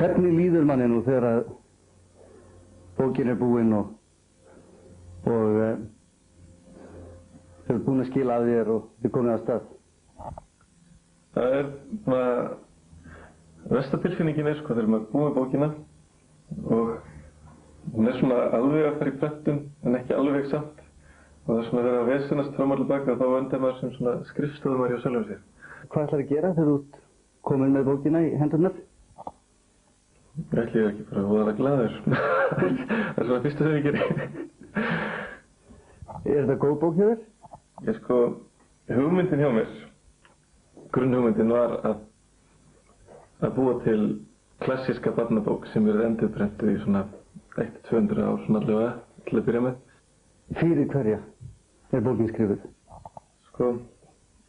Hvernig líður manni nú þegar að bókin búin og þau búin að skila af þér og þið komið af stað? Það svona versta tilfinningin þegar maður búið bókina og hún svona alveg að fara í prentun en ekki alveg samt og það svona verið að vesenast fram og tilbaka og þá endar maður sem svona skrifstofumar hjá sjálfum sér. Hvað ætlar að gera þegar þú ert komin með bókina í hendurnar? Ég ekki bara voðalega glaður. Það svona fyrsta sem ég geri. Er þetta góð bók hjá þér? Hugmyndin hjá mér, grunnhugmyndin var að búa til klassíska barnabók sem verið endurprentuð í svona 100-200 ár svona allavega til að byrja með. Fyrir hverja er bókin skrifuð?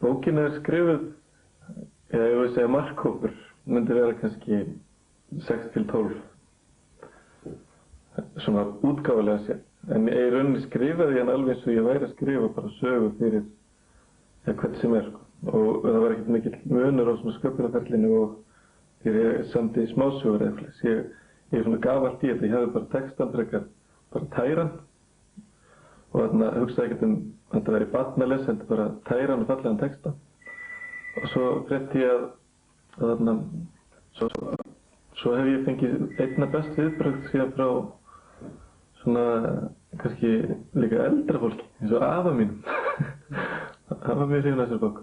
Bókin skrifuð, ég vil segja markhópur, myndi vera kannski 6-12. Svona útgáfulega sér. En í rauninni skrifaði ég hann alveg eins og ég væri að skrifa bara sögu fyrir hvern sem og það var ekkert mikill munur á svona sköpunarferlinu og þegar ég samdi smásögur eða fleis. Ég svona gaf allt í þetta, ég hefði bara textan frekar bara tæran og þarna hugsaði ekkert þetta væri barn að lesa, þetta bara tæran og fallegan texta. Og svo frétti ég að þarna, svo hef ég fengið einna best viðbrögð síðan frá svona kannski líka eldra fólki, eins og afa mínum. Það var mjög hrifinn af þessari bók.